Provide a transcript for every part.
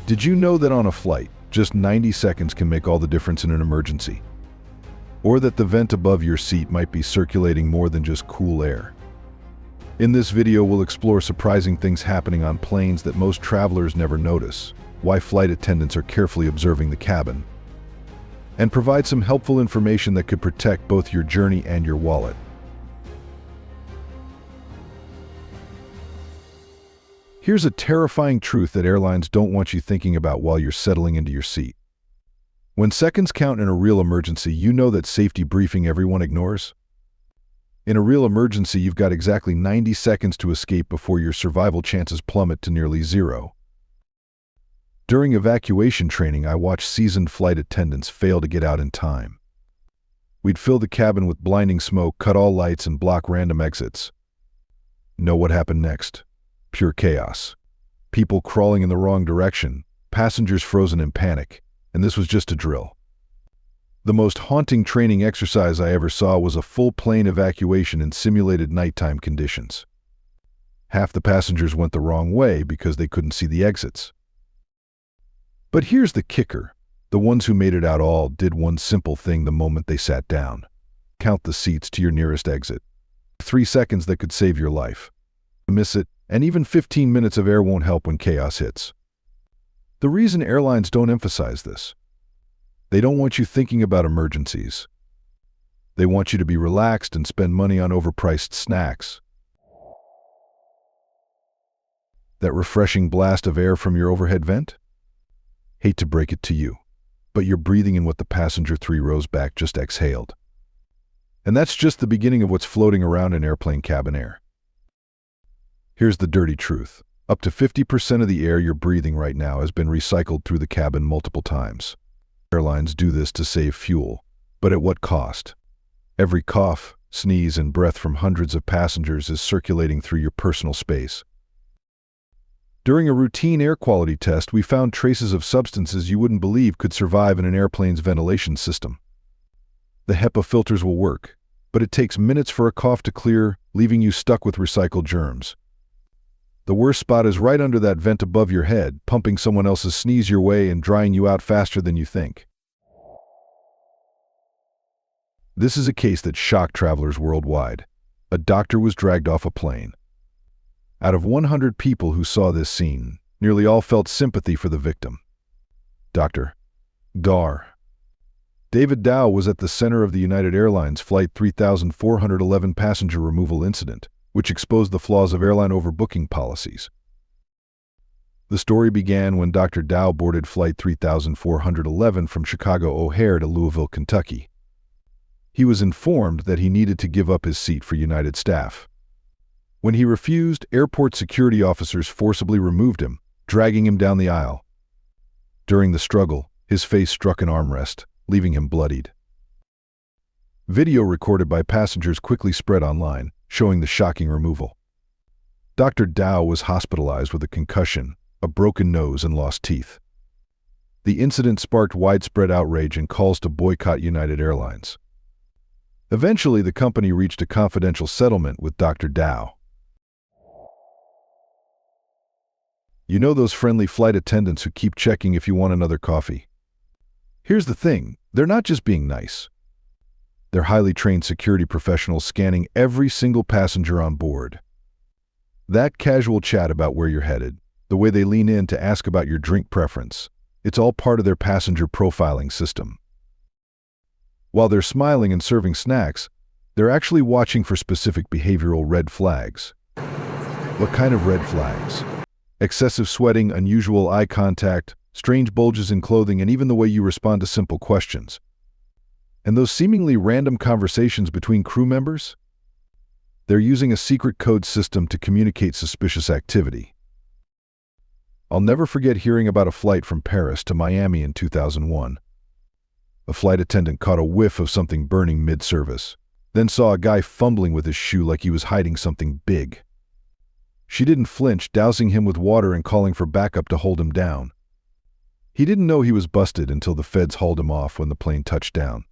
Did you know that on a flight, just 90 seconds can make all the difference in an emergency? Or that the vent above your seat might be circulating more than just cool air? In this video, we'll explore surprising things happening on planes that most travelers never notice, why flight attendants are carefully observing the cabin, and provide some helpful information that could protect both your journey and your wallet. Here's a terrifying truth that airlines don't want you thinking about while you're settling into your seat. When seconds count in a real emergency, you know that safety briefing everyone ignores? In a real emergency, you've got exactly 90 seconds to escape before your survival chances plummet to nearly zero. During evacuation training, I watched seasoned flight attendants fail to get out in time. We'd fill the cabin with blinding smoke, cut all lights, and block random exits. Know what happened next? Pure chaos. People crawling in the wrong direction, passengers frozen in panic, and this was just a drill. The most haunting training exercise I ever saw was a full plane evacuation in simulated nighttime conditions. Half the passengers went the wrong way because they couldn't see the exits. But here's the kicker. The ones who made it out all did one simple thing the moment they sat down. Count the seats to your nearest exit. 3 seconds that could save your life. Miss it, and even 15 minutes of air won't help when chaos hits. The reason airlines don't emphasize this: they don't want you thinking about emergencies. They want you to be relaxed and spend money on overpriced snacks. That refreshing blast of air from your overhead vent? Hate to break it to you, but you're breathing in what the passenger 3 rows back just exhaled. And that's just the beginning of what's floating around in airplane cabin air. Here's the dirty truth. Up to 50% of the air you're breathing right now has been recycled through the cabin multiple times. Airlines do this to save fuel, but at what cost? Every cough, sneeze, and breath from hundreds of passengers is circulating through your personal space. During a routine air quality test, we found traces of substances you wouldn't believe could survive in an airplane's ventilation system. The HEPA filters will work, but it takes minutes for a cough to clear, leaving you stuck with recycled germs. The worst spot is right under that vent above your head, pumping someone else's sneeze your way and drying you out faster than you think. This is a case that shocked travelers worldwide. A doctor was dragged off a plane. Out of 100 people who saw this scene, nearly all felt sympathy for the victim. Dr. David Dow was at the center of the United Airlines Flight 3411 passenger removal incident, which exposed the flaws of airline overbooking policies. The story began when Dr. Dow boarded Flight 3411 from Chicago O'Hare to Louisville, Kentucky. He was informed that he needed to give up his seat for United staff. When he refused, airport security officers forcibly removed him, dragging him down the aisle. During the struggle, his face struck an armrest, leaving him bloodied. Video recorded by passengers quickly spread online, showing the shocking removal. Dr. Dow was hospitalized with a concussion, a broken nose, and lost teeth. The incident sparked widespread outrage and calls to boycott United Airlines. Eventually, the company reached a confidential settlement with Dr. Dow. You know those friendly flight attendants who keep checking if you want another coffee? Here's the thing, they're not just being nice. They're highly trained security professionals scanning every single passenger on board. That casual chat about where you're headed, the way they lean in to ask about your drink preference, it's all part of their passenger profiling system. While they're smiling and serving snacks, they're actually watching for specific behavioral red flags. What kind of red flags? Excessive sweating, unusual eye contact, strange bulges in clothing, and even the way you respond to simple questions. And those seemingly random conversations between crew members? They're using a secret code system to communicate suspicious activity. I'll never forget hearing about a flight from Paris to Miami in 2001. A flight attendant caught a whiff of something burning mid-service, then saw a guy fumbling with his shoe like he was hiding something big. She didn't flinch, dousing him with water and calling for backup to hold him down. He didn't know he was busted until the feds hauled him off when the plane touched down.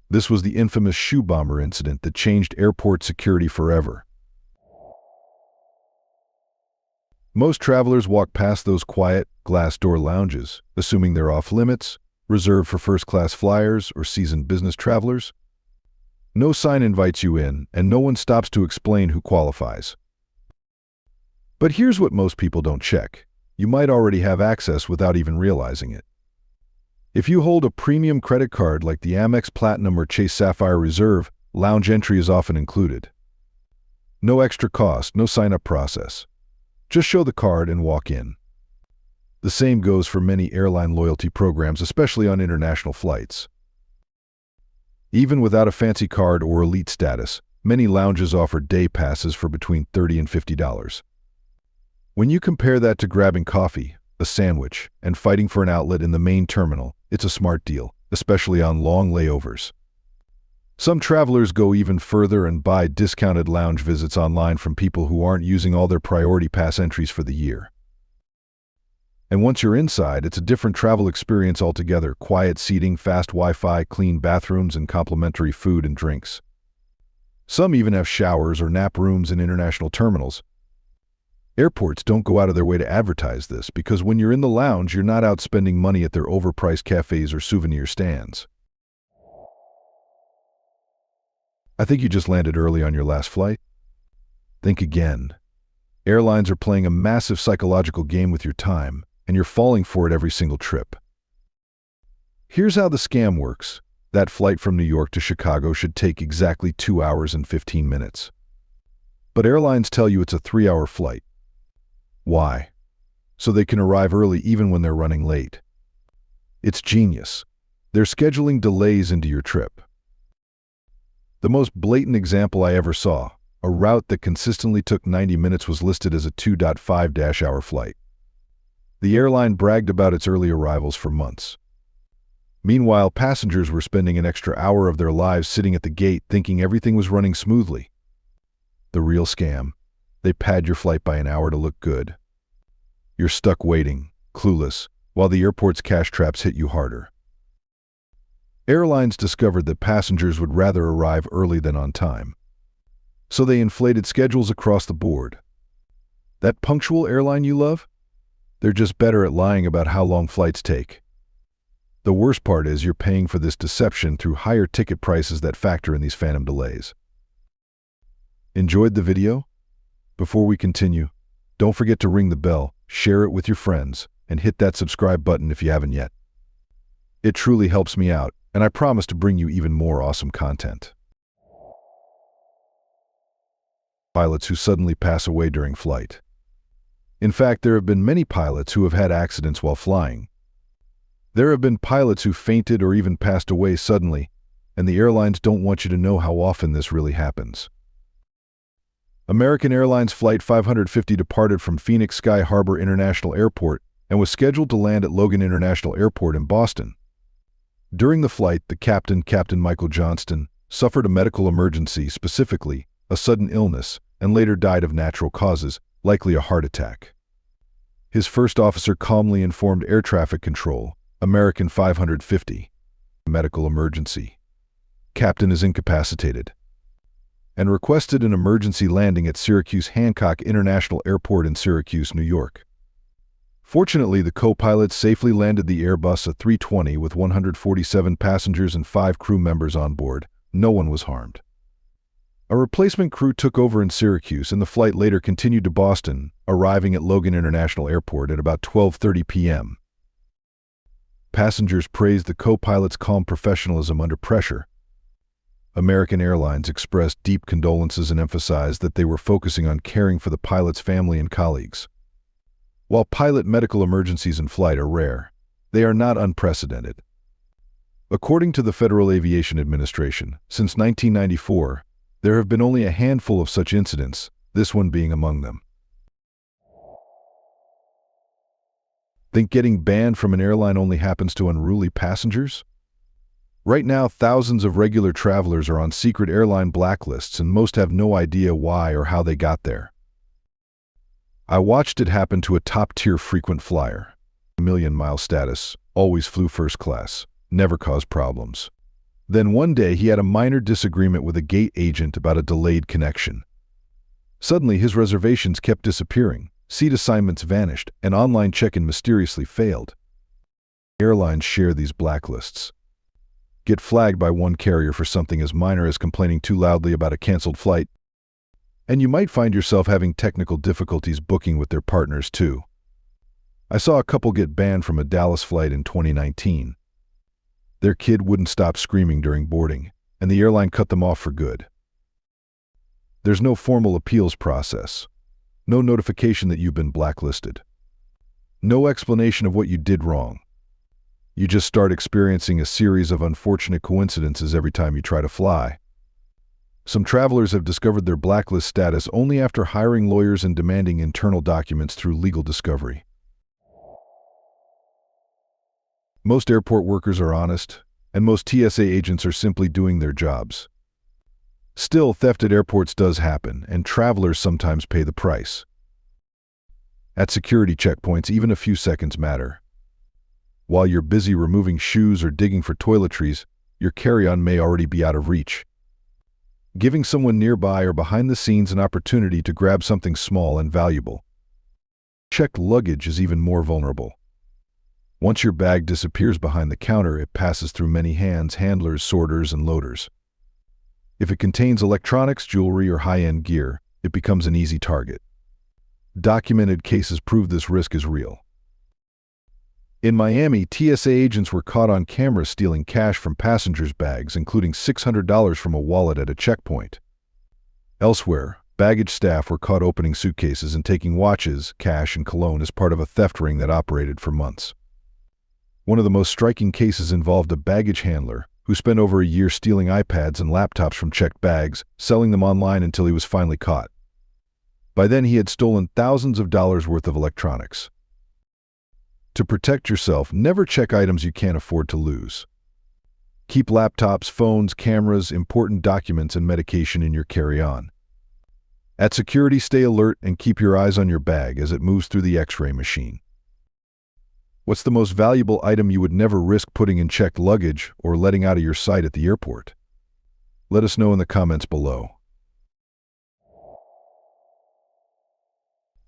This was the infamous shoe bomber incident that changed airport security forever. Most travelers walk past those quiet, glass-door lounges, assuming they're off-limits, reserved for first-class flyers or seasoned business travelers. No sign invites you in, and no one stops to explain who qualifies. But here's what most people don't check. You might already have access without even realizing it. If you hold a premium credit card like the Amex Platinum or Chase Sapphire Reserve, lounge entry is often included. No extra cost, no sign-up process. Just show the card and walk in. The same goes for many airline loyalty programs, especially on international flights. Even without a fancy card or elite status, many lounges offer day passes for between $30 and $50. When you compare that to grabbing coffee, a sandwich, and fighting for an outlet in the main terminal, it's a smart deal, especially on long layovers. Some travelers go even further and buy discounted lounge visits online from people who aren't using all their priority pass entries for the year. And once you're inside, it's a different travel experience altogether. Quiet seating, fast Wi-Fi, clean bathrooms, and complimentary food and drinks. Some even have showers or nap rooms in international terminals. Airports don't go out of their way to advertise this because when you're in the lounge, you're not out spending money at their overpriced cafes or souvenir stands. I think you just landed early on your last flight. Think again. Airlines are playing a massive psychological game with your time, and you're falling for it every single trip. Here's how the scam works. That flight from New York to Chicago should take exactly 2 hours and 15 minutes. But airlines tell you it's a 3-hour flight. Why? So they can arrive early even when they're running late. It's genius. They're scheduling delays into your trip. The most blatant example I ever saw, a route that consistently took 90 minutes was listed as a 2.5-hour flight. The airline bragged about its early arrivals for months. Meanwhile, passengers were spending an extra hour of their lives sitting at the gate thinking everything was running smoothly. The real scam. They pad your flight by an hour to look good. You're stuck waiting, clueless, while the airport's cash traps hit you harder. Airlines discovered that passengers would rather arrive early than on time. So they inflated schedules across the board. That punctual airline you love? They're just better at lying about how long flights take. The worst part is you're paying for this deception through higher ticket prices that factor in these phantom delays. Enjoyed the video? Before we continue, don't forget to ring the bell, share it with your friends, and hit that subscribe button if you haven't yet. It truly helps me out, and I promise to bring you even more awesome content. Pilots who suddenly pass away during flight. In fact, there have been many pilots who have had accidents while flying. There have been pilots who fainted or even passed away suddenly, and the airlines don't want you to know how often this really happens. American Airlines Flight 550 departed from Phoenix Sky Harbor International Airport and was scheduled to land at Logan International Airport in Boston. During the flight, the captain, Captain Michael Johnston, suffered a medical emergency, specifically a sudden illness, and later died of natural causes, likely a heart attack. His first officer calmly informed Air Traffic Control, American 550, medical emergency. Captain is incapacitated, and requested an emergency landing at Syracuse Hancock International Airport in Syracuse, New York. Fortunately, the co-pilots safely landed the Airbus A320 with 147 passengers and 5 crew members on board. No one was harmed. A replacement crew took over in Syracuse, and the flight later continued to Boston, arriving at Logan International Airport at about 12:30 p.m. Passengers praised the co-pilot's calm professionalism under pressure. American Airlines expressed deep condolences and emphasized that they were focusing on caring for the pilot's family and colleagues. While pilot medical emergencies in flight are rare, they are not unprecedented. According to the Federal Aviation Administration, since 1994, there have been only a handful of such incidents, this one being among them. Think getting banned from an airline only happens to unruly passengers? Right now, thousands of regular travelers are on secret airline blacklists, and most have no idea why or how they got there. I watched it happen to a top-tier frequent flyer. Million-mile status, always flew first class, never caused problems. Then one day he had a minor disagreement with a gate agent about a delayed connection. Suddenly his reservations kept disappearing, seat assignments vanished, and online check-in mysteriously failed. Airlines share these blacklists. Get flagged by one carrier for something as minor as complaining too loudly about a canceled flight, and you might find yourself having technical difficulties booking with their partners too. I saw a couple get banned from a Dallas flight in 2019. Their kid wouldn't stop screaming during boarding, and the airline cut them off for good. There's no formal appeals process, no notification that you've been blacklisted, no explanation of what you did wrong. You just start experiencing a series of unfortunate coincidences every time you try to fly. Some travelers have discovered their blacklist status only after hiring lawyers and demanding internal documents through legal discovery. Most airport workers are honest, and most TSA agents are simply doing their jobs. Still, theft at airports does happen, and travelers sometimes pay the price. At security checkpoints, even a few seconds matter. While you're busy removing shoes or digging for toiletries, your carry-on may already be out of reach. Giving someone nearby or behind the scenes an opportunity to grab something small and valuable. Checked luggage is even more vulnerable. Once your bag disappears behind the counter, it passes through many hands, handlers, sorters, and loaders. If it contains electronics, jewelry, or high-end gear, it becomes an easy target. Documented cases prove this risk is real. In Miami, TSA agents were caught on camera stealing cash from passengers' bags, including $600 from a wallet at a checkpoint. Elsewhere, baggage staff were caught opening suitcases and taking watches, cash, and cologne as part of a theft ring that operated for months. One of the most striking cases involved a baggage handler who spent over a year stealing iPads and laptops from checked bags, selling them online until he was finally caught. By then, he had stolen thousands of dollars worth of electronics. To protect yourself, never check items you can't afford to lose. Keep laptops, phones, cameras, important documents, and medication in your carry-on. At security, stay alert and keep your eyes on your bag as it moves through the X-ray machine. What's the most valuable item you would never risk putting in checked luggage or letting out of your sight at the airport? Let us know in the comments below.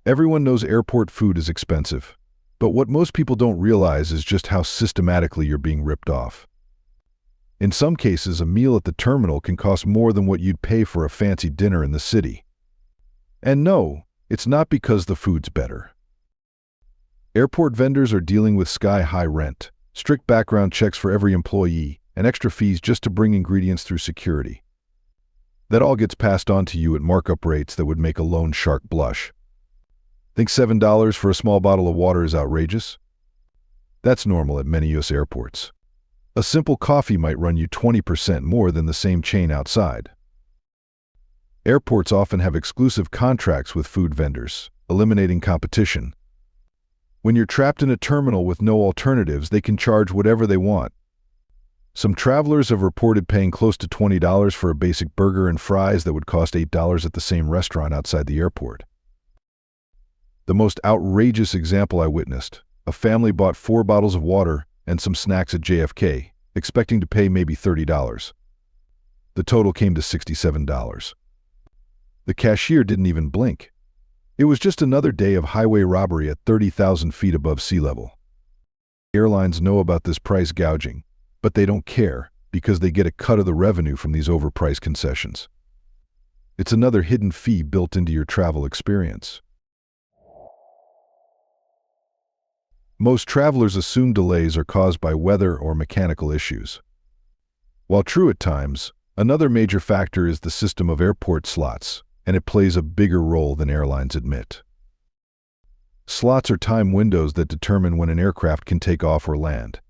Everyone knows airport food is expensive, but what most people don't realize is just how systematically you're being ripped off. In some cases, a meal at the terminal can cost more than what you'd pay for a fancy dinner in the city. And no, it's not because the food's better. Airport vendors are dealing with sky-high rent, strict background checks for every employee, and extra fees just to bring ingredients through security. That all gets passed on to you at markup rates that would make a loan shark blush. Think $7 for a small bottle of water is outrageous? That's normal at many U.S. airports. A simple coffee might run you 20% more than the same chain outside. Airports often have exclusive contracts with food vendors, eliminating competition. When you're trapped in a terminal with no alternatives, they can charge whatever they want. Some travelers have reported paying close to $20 for a basic burger and fries that would cost $8 at the same restaurant outside the airport. The most outrageous example I witnessed: a family bought 4 bottles of water and some snacks at JFK, expecting to pay maybe $30. The total came to $67. The cashier didn't even blink. It was just another day of highway robbery at 30,000 feet above sea level. Airlines know about this price gouging, but they don't care because they get a cut of the revenue from these overpriced concessions. It's another hidden fee built into your travel experience. Most travelers assume delays are caused by weather or mechanical issues. While true at times, another major factor is the system of airport slots, and it plays a bigger role than airlines admit. Slots are time windows that determine when an aircraft can take off or land.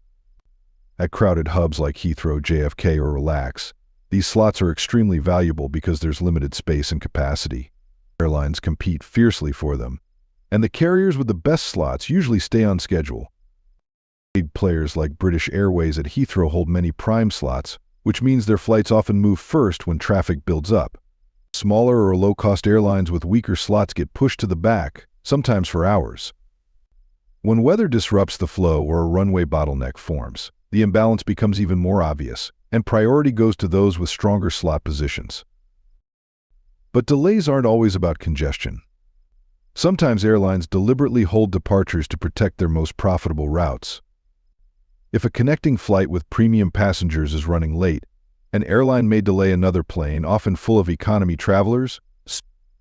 At crowded hubs like Heathrow, JFK, or Relax, these slots are extremely valuable because there's limited space and capacity. Airlines compete fiercely for them, and the carriers with the best slots usually stay on schedule. Big players like British Airways at Heathrow hold many prime slots, which means their flights often move first when traffic builds up. Smaller or low-cost airlines with weaker slots get pushed to the back, sometimes for hours. When weather disrupts the flow or a runway bottleneck forms, the imbalance becomes even more obvious, and priority goes to those with stronger slot positions. But delays aren't always about congestion. Sometimes airlines deliberately hold departures to protect their most profitable routes. If a connecting flight with premium passengers is running late, an airline may delay another plane, often full of economy travelers,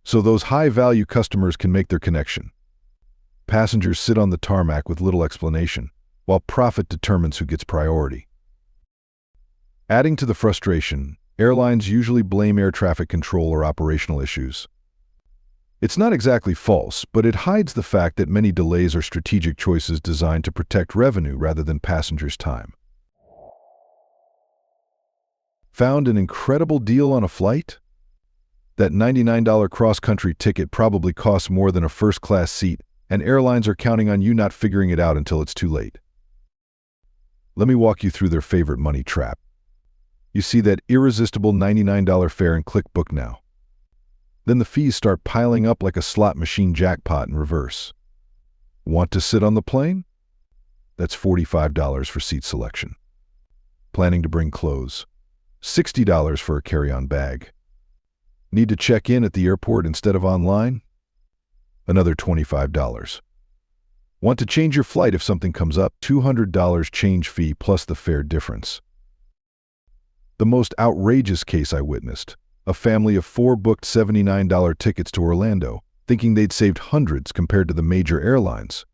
so those high-value customers can make their connection. Passengers sit on the tarmac with little explanation, while profit determines who gets priority. Adding to the frustration, airlines usually blame air traffic control or operational issues. It's not exactly false, but it hides the fact that many delays are strategic choices designed to protect revenue rather than passengers' time. Found an incredible deal on a flight? That $99 cross-country ticket probably costs more than a first-class seat, and airlines are counting on you not figuring it out until it's too late. Let me walk you through their favorite money trap. You see that irresistible $99 fare and click book now. Then the fees start piling up like a slot machine jackpot in reverse. Want to sit on the plane? That's $45 for seat selection. Planning to bring clothes? $60 for a carry-on bag. Need to check in at the airport instead of online? Another $25. Want to change your flight if something comes up? $200 change fee plus the fare difference. The most outrageous case I witnessed: a family of 4 booked $79 tickets to Orlando, thinking they'd saved hundreds compared to the major airlines.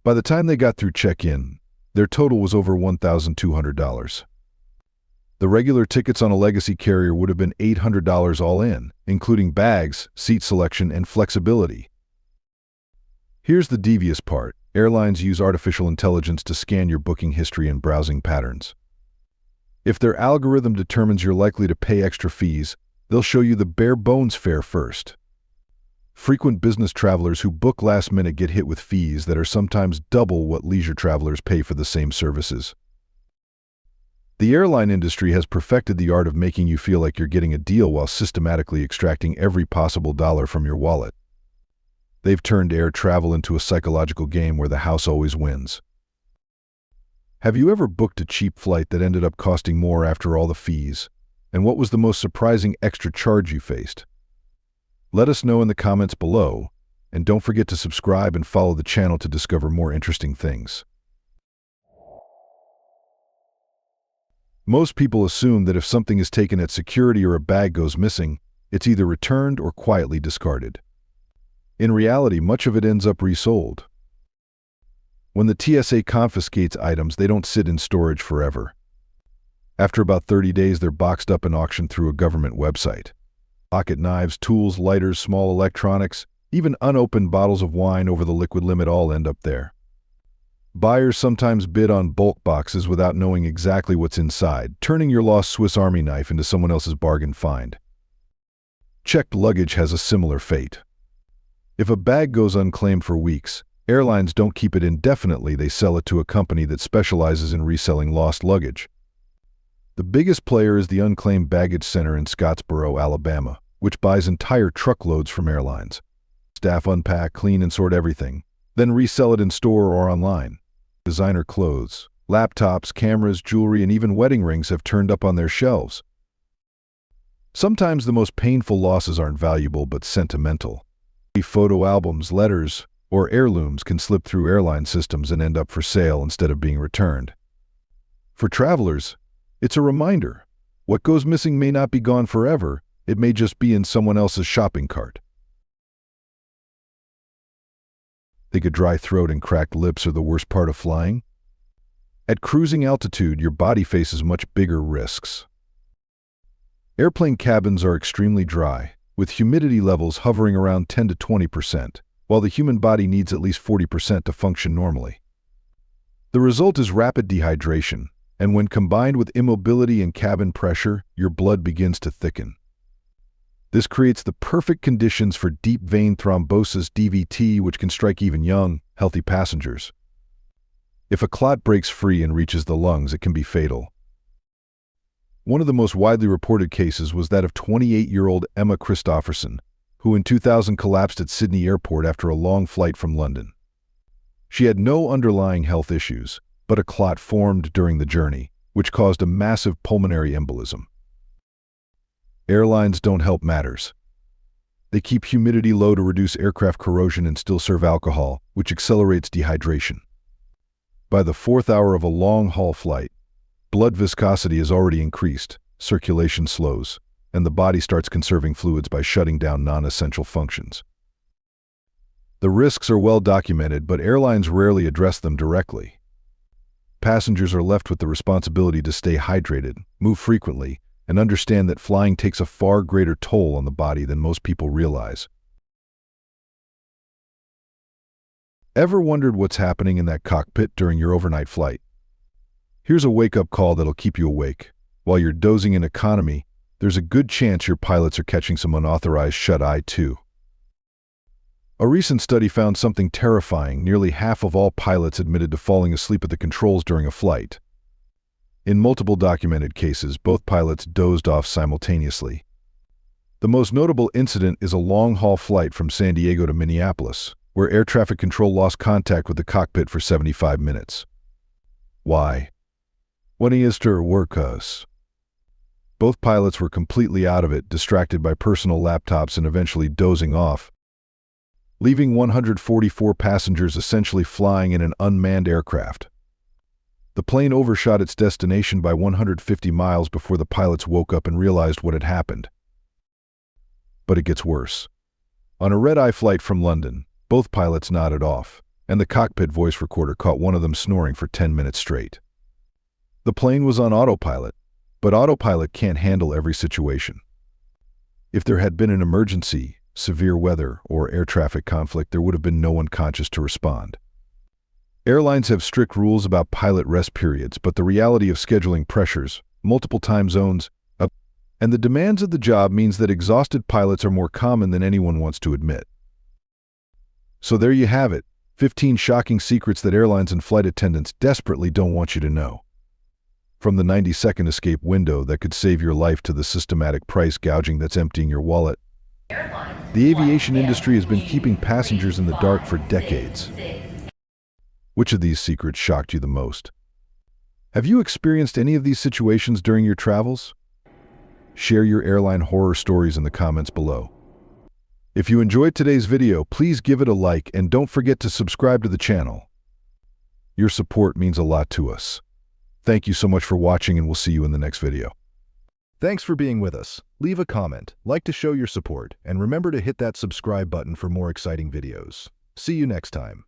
By the time they got through check-in, their total was over $1,200. The regular tickets on a legacy carrier would have been $800 all in, including bags, seat selection, and flexibility. Here's the devious part: airlines use artificial intelligence to scan your booking history and browsing patterns. If their algorithm determines you're likely to pay extra fees, they'll show you the bare-bones fare first. Frequent business travelers who book last minute get hit with fees that are sometimes double what leisure travelers pay for the same services. The airline industry has perfected the art of making you feel like you're getting a deal while systematically extracting every possible dollar from your wallet. They've turned air travel into a psychological game where the house always wins. Have you ever booked a cheap flight that ended up costing more after all the fees? And what was the most surprising extra charge you faced? Let us know in the comments below, and don't forget to subscribe and follow the channel to discover more interesting things. Most people assume that if something is taken at security or a bag goes missing, it's either returned or quietly discarded. In reality, much of it ends up resold. When the TSA confiscates items, they don't sit in storage forever. After about 30 days, they're boxed up and auctioned through a government website. Pocket knives, tools, lighters, small electronics, even unopened bottles of wine over the liquid limit all end up there. Buyers sometimes bid on bulk boxes without knowing exactly what's inside, turning your lost Swiss Army knife into someone else's bargain find. Checked luggage has a similar fate. If a bag goes unclaimed for weeks, airlines don't keep it indefinitely. They sell it to a company that specializes in reselling lost luggage. The biggest player is the Unclaimed Baggage Center in Scottsboro, Alabama, which buys entire truckloads from airlines. Staff unpack, clean, and sort everything, then resell it in store or online. Designer clothes, laptops, cameras, jewelry, and even wedding rings have turned up on their shelves. Sometimes the most painful losses aren't valuable but sentimental. Photo albums, letters, or heirlooms can slip through airline systems and end up for sale instead of being returned. For travelers, it's a reminder: what goes missing may not be gone forever, it may just be in someone else's shopping cart. Think a dry throat and cracked lips are the worst part of flying? At cruising altitude, your body faces much bigger risks. Airplane cabins are extremely dry, with humidity levels hovering around 10 to 20%. While the human body needs at least 40% to function normally. The result is rapid dehydration, and when combined with immobility and cabin pressure, your blood begins to thicken. This creates the perfect conditions for deep vein thrombosis (DVT), which can strike even young, healthy passengers. If a clot breaks free and reaches the lungs, it can be fatal. One of the most widely reported cases was that of 28-year-old Emma Christopherson, who in 2000 collapsed at Sydney Airport after a long flight from London. She had no underlying health issues, but a clot formed during the journey, which caused a massive pulmonary embolism. Airlines don't help matters. They keep humidity low to reduce aircraft corrosion and still serve alcohol, which accelerates dehydration. By the fourth hour of a long-haul flight, blood viscosity is already increased, circulation slows, and the body starts conserving fluids by shutting down non-essential functions. The risks are well documented, but airlines rarely address them directly. Passengers are left with the responsibility to stay hydrated, move frequently, and understand that flying takes a far greater toll on the body than most people realize. Ever wondered what's happening in that cockpit during your overnight flight? Here's a wake-up call that'll keep you awake. While you're dozing in economy, there's a good chance your pilots are catching some unauthorized shut-eye too. A recent study found something terrifying. Nearly half of all pilots admitted to falling asleep at the controls during a flight. In multiple documented cases, both pilots dozed off simultaneously. The most notable incident is a long-haul flight from San Diego to Minneapolis, where air traffic control lost contact with the cockpit for 75 minutes. Why? When he is to work us. Both pilots were completely out of it, distracted by personal laptops and eventually dozing off, leaving 144 passengers essentially flying in an unmanned aircraft. The plane overshot its destination by 150 miles before the pilots woke up and realized what had happened. But it gets worse. On a red-eye flight from London, both pilots nodded off, and the cockpit voice recorder caught one of them snoring for 10 minutes straight. The plane was on autopilot, but autopilot can't handle every situation. If there had been an emergency, severe weather, or air traffic conflict, there would have been no one conscious to respond. Airlines have strict rules about pilot rest periods, but the reality of scheduling pressures, multiple time zones, and the demands of the job means that exhausted pilots are more common than anyone wants to admit. So there you have it, 15 shocking secrets that airlines and flight attendants desperately don't want you to know. From the 90-second escape window that could save your life to the systematic price gouging that's emptying your wallet, the aviation industry has been keeping passengers in the dark for decades. Which of these secrets shocked you the most? Have you experienced any of these situations during your travels? Share your airline horror stories in the comments below. If you enjoyed today's video, please give it a like and don't forget to subscribe to the channel. Your support means a lot to us. Thank you so much for watching, and we'll see you in the next video. Thanks for being with us. Leave a comment, like to show your support, and remember to hit that subscribe button for more exciting videos. See you next time.